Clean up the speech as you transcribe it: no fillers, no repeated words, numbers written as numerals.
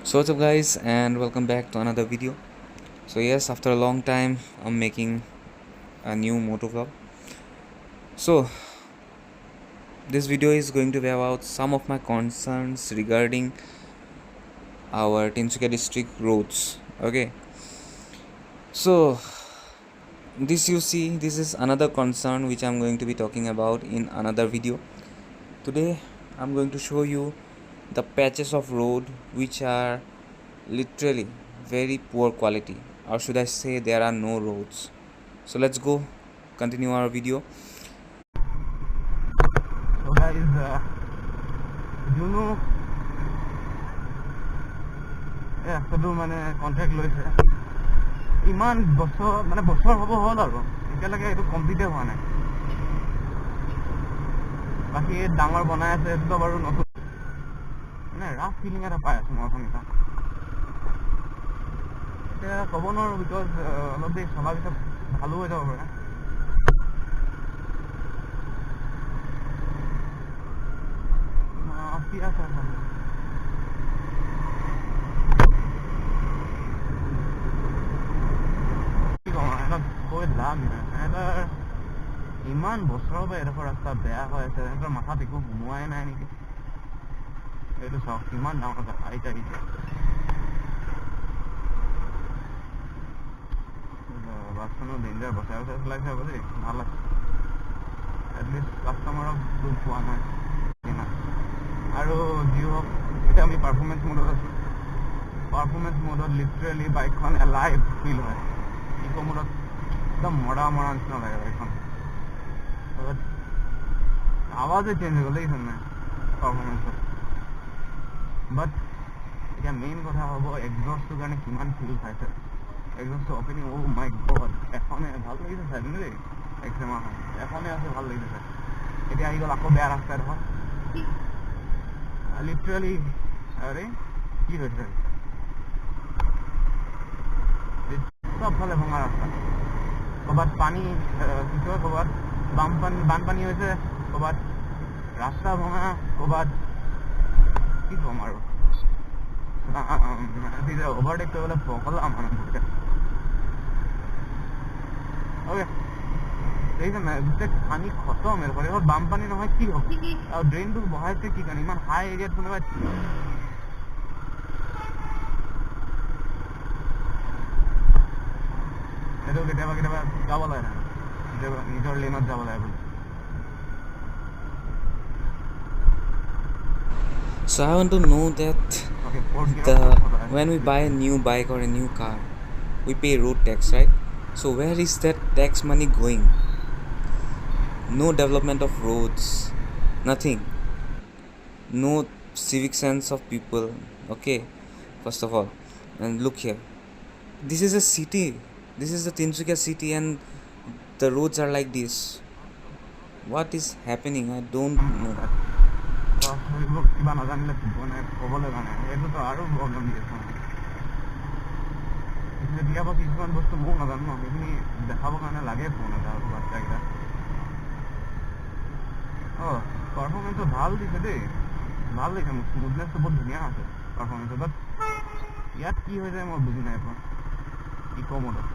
So what's up guys, and welcome back to another video. So yes, after a long time I'm making a new moto vlog. So this video is going to be about some of my concerns regarding our Tinsukia district roads. Okay, so this is another concern which I'm going to be talking about in another video. Today I'm going to show you the patches of road which are literally very poor quality, or should I say there are no roads. So let's go continue our video. So guys, you know, ৰাস্তাটো মানে contract লৈছে ইমান বছৰ হ'ব হ'ল আৰু এতিয়ালৈকে এইটো কমপ্লিটে হোৱা নাই। বাকী ডাঙৰ বনাই আছে, এইটোতো বাৰু নতুন মানে ৰাফ ফিলিং এটা পাই আছোঁ মই অথনিটা। এতিয়া ক'ব নোৱাৰোঁ বিকজ অলপ দেৰি চলাৰ পিছত ভালো হৈ যাব পাৰে। কি আছে কৈ লাভ নাই। সিহঁতৰ ইমান বছৰৰ পৰা এডোখৰ ৰাস্তা বেয়া হৈ আছে, সিহঁতৰ মাথাত একো সোমোৱাই নাই নেকি। এইটো চাওক কিমান ডাঙৰ হাইট আহিছে। বাছখনো ডেঞ্জাৰ বচাই বচাই চলাইছে হ'ব দেই, ভাল আছে। এটলিষ্ট কাষ্টমাৰক দুখ পোৱা নাই আৰু যি হওক। এতিয়া আমি পাৰফৰ্মেঞ্চ মোডত আছোঁ। পাৰফৰ্মেঞ্চ মোডত লিটাৰেলি বাইকখন লাইভ ফিল হয়। ইক' মোডত একদম মৰা নিচিনা লাগে বাইকখন। আৱাজে চেঞ্জ হৈ গ'ল দেখিছে নাই পাৰফৰ্মেঞ্চত। বাট এতিয়া মেইন কথা হ'ব এক্সজষ্টটোৰ কাৰণে কিমান ফিল পাইছে। এক্সজষ্টটো অপেনিং মাই গড, এখনে ভাল লাগিছে চাই কিন্তু দেই। এক্সেমাখন এখনে আছে, ভাল লাগিছে চাই। এতিয়া আহি গ'ল আকৌ বেয়া ৰাস্তা এডোখৰ লিটাৰেলি। আৰে কি হৈছে, চবফালে ভঙা ৰাস্তা। ক'ৰবাত পানী কি কয়, ক'ৰবাত বানপানী হৈছে, ক'ৰবাত ৰাস্তা ভঙা, ক'ৰবাত কি ক'ম আৰু অভাৰটেক কৰিবলৈ পগলা মানুহবোৰকে। অ'কে দেখিছে নাই, গোটেই পানী খতম। এইডোখৰ বানপানী নহয় কি হ'ব। আৰু ড্ৰেইনটো বহাইছে কি কাৰণে ইমান হাই এৰিয়াত কোনোবাই। সেইটো কেতিয়াবা যাব লাগে না, নিজৰ লেনত যাব লাগে বুলি। So I want to know that when we buy a new bike or a new car, we pay road tax, right? So where is that tax money going? No development of roads, nothing. No civic sense of people. Okay, first of all, and look here, this is a city. This is the Tinsukia city and the roads are like this. What is happening? I don't know. কিবা নাজানিলে মানে ক'বলৈ কাৰণে এইটোতো আৰু problem দি আছে। কেতিয়াবা কিছুমান বস্তু ময়ো নাজানো ন, সেইখিনি দেখাবৰ কাৰণে লাগে ফোন এটা বাচ্চাকেইটা। পাৰফৰ্মেঞ্চটো ভাল দিছে দেই, ভাল লাগিছে। মোৰ স্মুথনেছটো বহুত ধুনীয়া আছে পাৰফৰ্মেঞ্চত। বাট ইয়াত কি হৈ যায় মই বুজি নাই পোৱা। ইক' মোডত